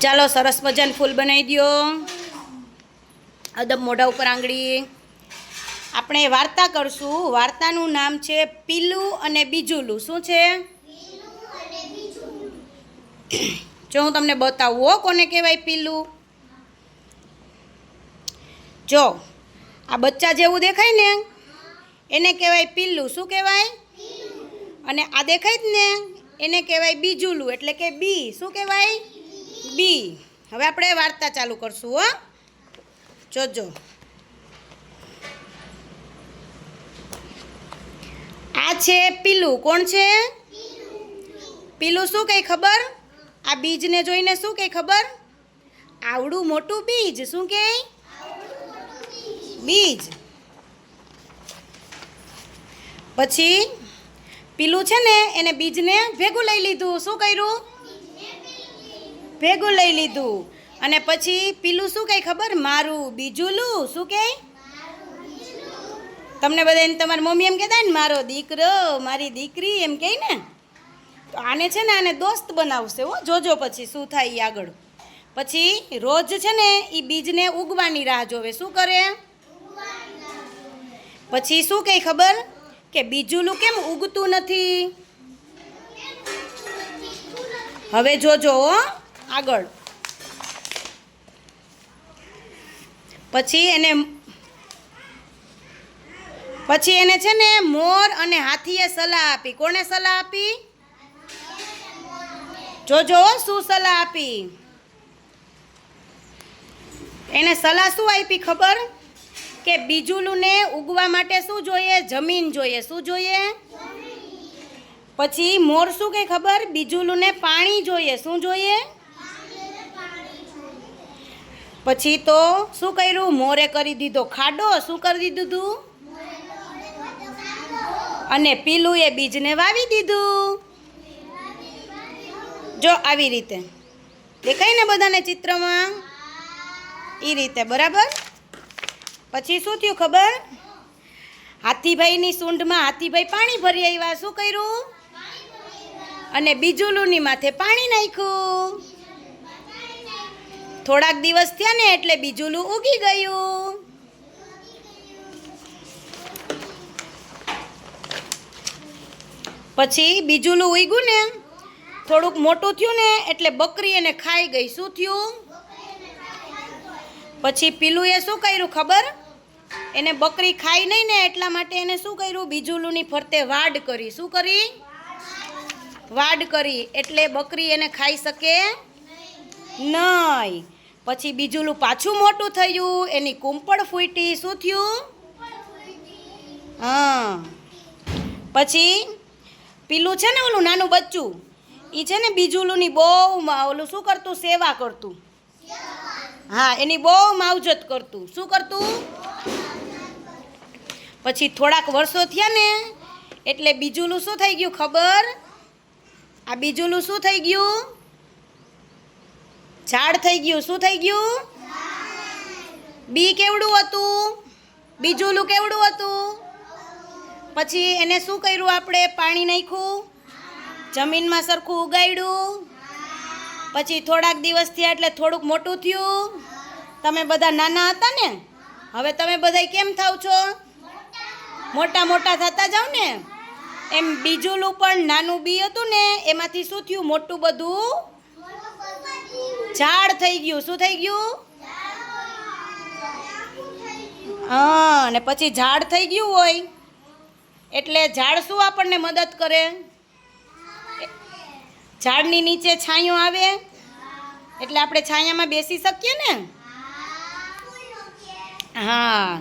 ચાલો સરસ મજાનું ફૂલ બનાવી દો. અદબ મોઢા ઉપર આંગળી. આપણે વાર્તા કરશું. વાર્તાનું નામ છે પીલું અને બીજુલું. શું છે? જો હું તમને બતાવું હો કોને કહેવાય પીલું. જો આ બચ્ચા જેવું દેખાય ને એને કહેવાય પીલું. શું કહેવાય? અને આ દેખાય જ ને એને કહેવાય બીજુલું, એટલે કે બી. શું કહેવાય? બી. હવે આપણે વાર્તા ચાલુ કરશું હો. જોજો. આ છે પીલું. કોણ છે? પીલું શું કંઈ ખબર? આ બીજને જોઈને શું કંઈ ખબર? આવડું મોટું બીજ. શું કહે? બીજ. પછી પીલું છે ને એને બીજને ભેગું લઈ લીધું. શું કર્યું? ભેગું લઈ લીધું. અને પછી પીલું શું કંઈ ખબર? મારું બીજુલું. શું કહે? તમને બધાને તમારી મમ્મી એમ કહેતા ને મારો દીકરો, મારી દીકરી એમ કહે ને. તો આને છે ને આને દોસ્ત બનાવશે હો. જોજો પછી શું થાય એ આગળ. પછી રોજ છે ને એ બીજને ઉગવાની રાહ જોવે. શું કરે? પછી શું કંઈ ખબર કે બીજુલું કેમ ઉગતું નથી? હવે જોજો હો આગળ. પછી એને છે ને મોર અને હાથીએ સલાહ આપી. કોને સલાહ આપી? જોજો શું સલાહ આપી. એને સલાહ શું આપી ખબર? કે બીજુલુંને ઉગવા માટે શું જોઈએ? જમીન જોઈએ. શું જોઈએ? પછી મોર શું કે ખબર? બીજુલુંને પાણી જોઈએ. શું જોઈએ? પછી તો શું કર્યું? મોરે કરી દીધો ખાડો. શું કરી દીધું? અને પીલું એ બીજને વાવી દીધું. જો આવી રીતે દેખાય ને બધાને ચિત્રમાં? એ રીતે બરાબર. પછી શું થયું ખબર? હાથીભાઈની સૂંઢમાં હાથીભાઈ પાણી ભરી આવ્યા. શું કર્યું? અને બીજુલુની માથે પાણી નાખ્યું. થોડાક દિવસ થયા ને એટલે બીજુલું ઉગી ગયું. પછી બીજુલું ઉગ્યું ને થોડુંક મોટું થયું ને એટલે બકરી એને ખાઈ ગઈ. શું થયું? પછી પીલુંએ શું કર્યું ખબર? એને બકરી ખાઈ નહીં ને એટલા માટે એને શું કર્યું? બીજુલુની ફરતે વાડ કરી. શું કરી? વાડ કરી. એટલે બકરી એને ખાઈ શકે નહીં. પછી બીજુલું પાછું મોટું થયું. એની કુંપળ ફૂટી. શું થયું? હા. પછી પીલું છે ને ઓલું નાનું બચ્ચું એ છે ને બીજુલુની બહુ ઓલું શું કરતું? સેવા કરતું. હા, એની બહુ માવજત કરતું. શું કરતું? પછી થોડાક વર્ષો થયા ને એટલે બીજુલું શું થઈ ગયું ખબર? આ બીજુલું શું થઈ ગયું? ઝાડ થઈ ગયું. શું થઈ ગયું? બી કેવડું હતું? બીજુલું કેવડું હતું? પછી એને શું કર્યું? આપણે પાણી નાખ્યું, જમીનમાં સરખું ઉગાડ્યું. પછી થોડાક દિવસ થયા એટલે થોડુંક મોટું થયું. તમે બધા નાના હતા ને, હવે તમે બધા કેમ થાવ છો? મોટા મોટા થતા જાવ ને. એમ બીજુલું પણ નાનું બી હતું ને એમાંથી શું થયું? મોટું બધું ઝાડ થઈ ગયું. શું થઈ ગયું? હા. અને પછી ઝાડ થઈ ગયું હોય એટલે ઝાડ શું આપણને મદદ કરે? ઝાડની નીચે છાંયો આવે એટલે આપણે છાયામાં બેસી શકીએ ને. હા.